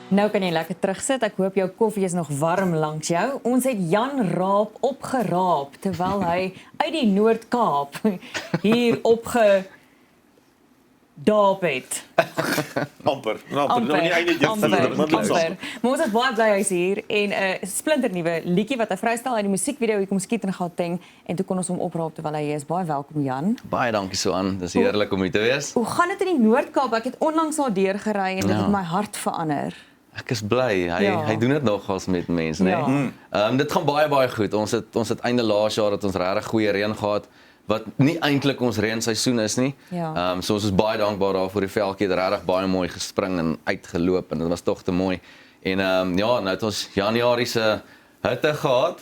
Nou kan jy lekker terugsit. Ek hoop jou koffie is nog warm langs jou. Ons het Jan Raap opgeraap terwyl hy uit die Noord-Kaap hier opgedaap het. Amper. Nou nie eintlik amper. Maar ons is baie bly hy's hier en 'n splinternuwe liedjie wat hy vrystel uit die musiekvideo hier kom skiet in Gauteng en toe kon ons hom opraap terwyl hy hier is. Baie welkom Jan. Baie dankie Suan, dis heerlik om hier te wees. Hoe gaan dit in die Noord-Kaap? Ek het onlangs daar deurgery en dit het my hart verander. Ek is bly. Hy doen dit nogals met mense, né? Ja. Dit gaan baie goed. Ons het einde laas jaar het ons regtig goeie reën gehad wat nie eintlik ons reenseisoen is nie. Ja. So ons is baie dankbaar daarvoor. Die veldjie het regtig baie mooi gespring en uitgeloop en dit was tog te mooi. En ja, nou het ons Januarie se hitte gehad,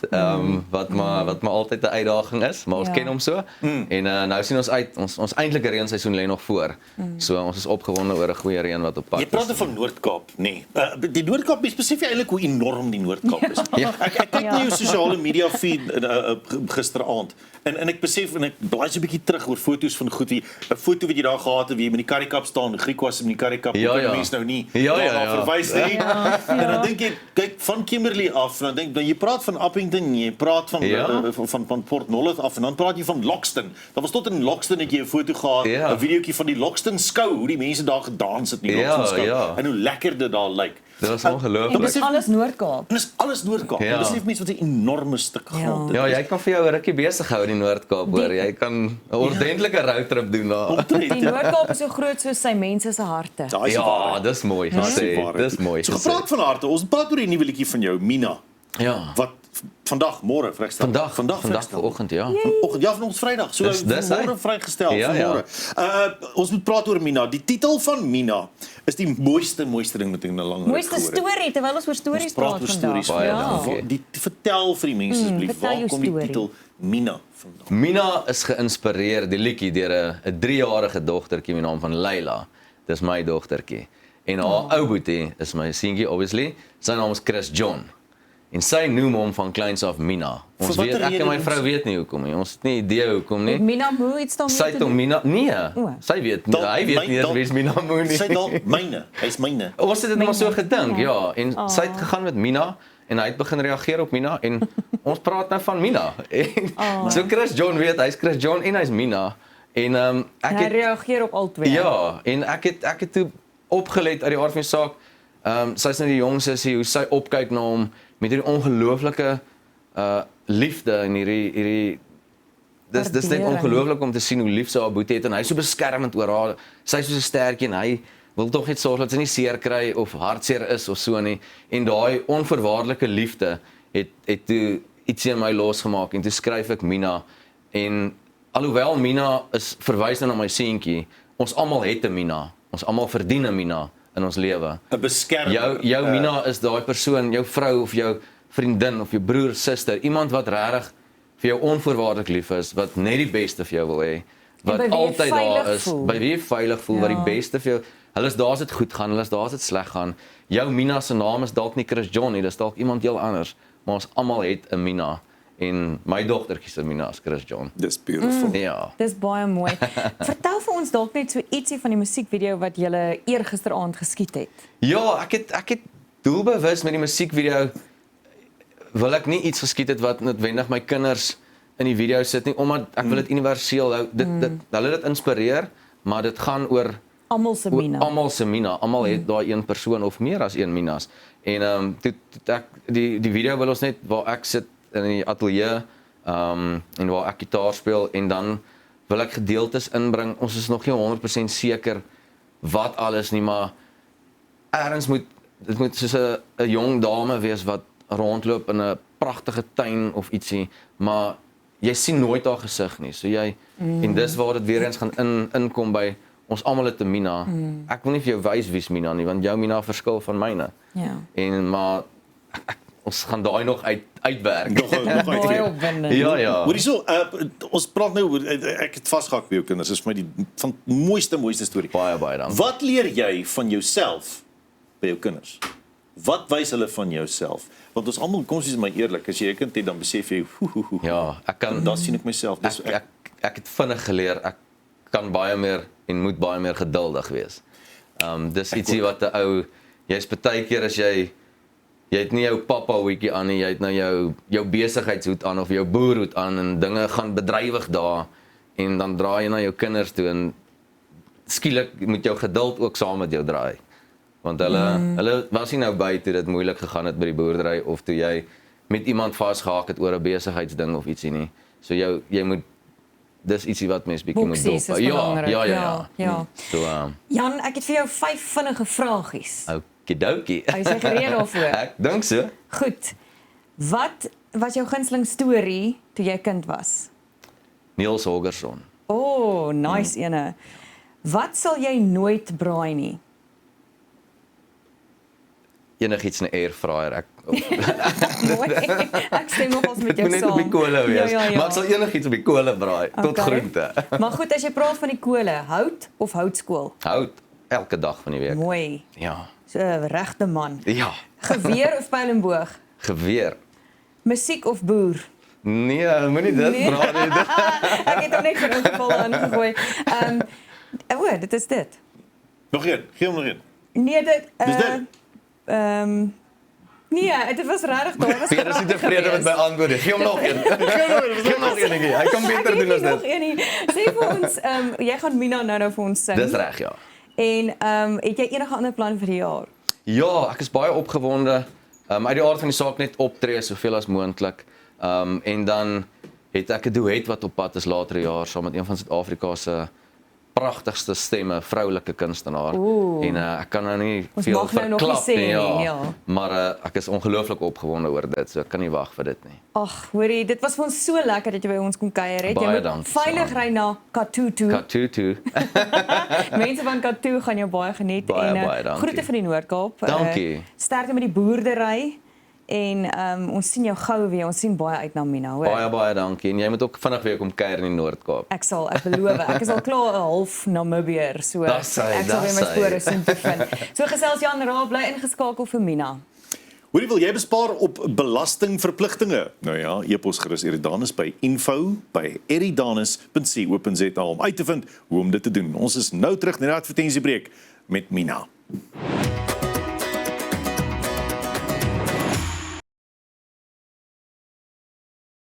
wat maar altyd 'n uitdaging is, maar ons ken hom so. En nou sien ons uit, ons eintlike reenseisoen lê nog voor. So ons is opgewonde oor 'n goeie reën wat op pad is. Jy praat van Noord-Kaap, nee. Die Noord-Kaap is spesifiek eintlik hoe enorm die Noord-Kaap is. Ja. Ek kyk na jou sosiale media feed gisteraand en ek besef en ek blaai so 'n bietjie terug oor foto's van goed wie 'n foto wat jy daar gehad het wie met die karriekap staan, Griekwas met die karriekap, mense nou nie daarna verwys nie. En dan dink jy kyk van Kimberley af, dan dink jy praat van Appington, jy praat van Port Nolloth af en dan praat jy van Loxton. Daar was tot in Loxton het jy 'n foto gehad, 'n videoetjie van die Loxton skou, hoe die mense daar gedans het in die Loxton skou en hoe lekker dit daar lyk. Dit was ongelooflik. En dis alles Noord-Kaap. Dis alles Noord-Kaap. Ja. Dis nie mense wat 'n enorme stuk grond het. Ja, jy kan vir jou 'n rukkie besig hou in die Noord-Kaap hoor. Jy kan 'n ordentlike roadtrip doen daar. Die Noord-Kaap is so groot soos sy mense se harte. Ja, dis mooi gesê. Dis mooi So gesê. gepraat van harte, ons praat oor die nuwe liedjie van jou, Mina. Ja. Wat vandag, môre vrygestel. Vandag vanoggend, ja. Vanoggend, ja, vanoggend Vrydag. So môre vrygestel, môre. Ons moet praat oor Mina. Die titel van Mina is die mooiste ding wat ek in 'n lang ruk Mooiste gehoor het. storie terwyl ons oor stories praat vandag. Baie Ja. dankie. Vertel vir die mense asseblief, vertel waar jou kom die storie. titel Mina vandaan? Mina is geïnspireer die liedjie deur 'n 3-jarige dogtertjie met die naam van Leila. Dis my dogtertjie. En haar ou boetie is my seentjie obviously. Sy naam is Chris John. En sy noem hom van kleins af Mina. Ons weet ek en my vrou weet nie hoekom nie. Ons het nie idee hoekom nie. Mina Moe iets daarmee Sy het hom Mina nee. Sy weet nie. Hy weet nie wie is Mina Moe nie. Sy dalk myne. Hy's myne. Ons het dit maar so gedink, ja. En sy het gegaan met Mina en hy het begin reageer op Mina en ons praat nou van Mina. En so Chris John weet, hy's Chris John en hy's Mina. En ek het reageer op al twee. Ja, en ek het toe opgelet uit die aard van die saak. Sy's nou die jong sussie, hoe sy opkyk na hom met hierdie ongelooflike liefde en hierdie dis net ongelooflik om te sien hoe lief sy haar boetie het en hy is so beskermend oor haar. Sy is so 'n stertjie en hy wil tog net sorg dat sy nie seer kry of hartseer is of so nie. En daai onvoorwaardelike liefde het toe ietsie in my losgemaak en toe skryf ek Mina en alhoewel Mina is verwys na my seentjie, ons almal het 'n Mina. Ons almal verdien 'n Mina in ons lewe. 'n beskermer. Jou Mina is daai persoon, jou vrou of jou vriendin of jou broer, suster, iemand wat regtig vir jou onvoorwaardelik lief is, wat net die beste vir jou wil hê, wat altyd daar is, by wie jy veilig voel, wat die beste vir jou. Hulle is daar as dit goed gaan, hulle is daar as dit sleg gaan. Jou Mina se naam is dalk nie Chris John nie, dis dalk iemand heel anders, maar ons almal het 'n Mina. En my dogtertjie se Mina is Chris John. Dis beautiful. Ja. Dis baie mooi. Vertel vir ons dalk net so ietsie van die musiekvideo wat jy eergisteraand geskiet het. Ja, ek het doelbewus met die musiekvideo wil ek nie iets geskiet het wat noodwendig my kinders in die video sit nie, omdat ek wil dit universeel hou. Hulle dit inspireer, maar dit gaan oor almal se Mina. Almal se Mina. Almal het daai een persoon of meer as een Minas. En toe ek die video wil ons net waar ek sit in die ateljee en waar ek gitaar speel en dan wil ek gedeeltes inbring. Ons is nog nie 100% seker wat alles nie, maar dit moet soos 'n jong dame wees wat rondloop in 'n pragtige tuin of ietsie, maar jy sien nooit haar gesig nie. So jy en dis waar dit weer eens gaan inkom by ons almal het 'n Mina. Ek wil nie vir jou wys wie's Mina nie, want jou Mina verskil van myne. Ja. Maar ons gaan daai nog uitwerk. Nog uitwerk. Ja. Hoorie so, ons praat nou oor ek het vasgehak by jou kinders. Dis vir my die van mooiste storie. Baie dankie. Wat leer jy van jouself by jou kinders? Wat wys hulle van jouself? Want ons almal, kom ons is maar eerlik, as jy 'n kind het dan besef jy, Ja, ek kan dan sien ek myself. Dis ek het vinnig geleer ek kan baie meer en moet baie meer geduldig wees. Dis ietsie wat 'n ou jy's partykeer as jy het nie jou pappa hoedjie aan nie, jy het nou jou besigheidshoed aan of jou boerhoed aan en dinge gaan bedrywig daar en dan draai jy na jou kinders toe en skielik moet jou geduld ook saam met jou draai. Want hulle was nie nou by toe dit moeilik gegaan het by die boerdery of toe jy met iemand vasgehaak het oor 'n besigheidsding of ietsie nie. So jy moet dis ietsie wat mens bietjie moet Boksies is belangrik. Ja. So Jan, ek het vir jou 5 vinnige vragies. okidokie. Hy sê gereed daarvoor. Ek dink so. Goed. Wat was jou gunsteling storie toe jy kind was? Niels Holgersson. Nice ene. Wat sal jy nooit braai nie? Enigiets 'n airfryer. Mooi. Ek stem nogals met Dit jou moet net saam. op die kolle wees. Ja. Maar ek sal enigiets op die kolle braai, tot Okay. groente. Maar goed, as jy praat van die kole, hout of houtskool? Hout elke dag van die week. Mooi. Ja. So 'n regte man. Ja. Geweer of pyl en boog? Geweer. Musiek of boer? Nee, moenie dit vra nie. Ek het hom net vir ingeval aangegooi. Dit is dit. Nog een, gee hom nog een. Nee, dit Dis dit? Nee, dit was regtig daar. Was Peer is nie tevrede met my antwoord nie. Gee hom nog een. Gee hom nog een dingie. Hy kan beter doen as Nog dit. een nie. Sê vir ons, jy gaan Mina nou vir ons sing. Dis reg, ja. En het jy enige ander plan vir die jaar? Ja, ek is baie opgewonde. Uit die aard van die saak net optree soveel as moontlik. En dan het ek 'n duet wat op pad is later die jaar saam met een van Suid-Afrika se pragtigste stemme, vroulike kunstenaar. En ek kan nou nie Ons veel mag nou nog nie verklap sê nie, nie, ja. Maar ek is ongelooflik opgewonde oor dit, so ek kan nie wag vir dit nie. Ag, hoorie, dit was vir ons so lekker dat jy by ons kon kuier het. Jy Baie moet dankie, veilig Sarah. ry na Kathu toe. Katutu. Mense van Kathu gaan jou baie geniet Baie, en baie dankie. groete van die Noord-Kaap. Dankie. Sterkte met die boerdery en ons sien jou gou weer. Ons sien baie uit na Mina, hoor. Baie dankie. En jy moet ook vinnig weer kom kuier in die Noord-Kaap. Ek beloof. Ek is al klaar 'n half Namibier, so Dis hy, ek sal weer my dis hy. spore sien te vind. So gesels Jan Raab, bly ingeskakel vir Mina. Hoorie, wil jy bespaar op belastingverpligtinge? Nou ja, e-pos gerus Eridanus by info@eridanus.co.za om uit te vind hoe om dit te doen. Ons is nou terug na die advertensiebreek met Mina.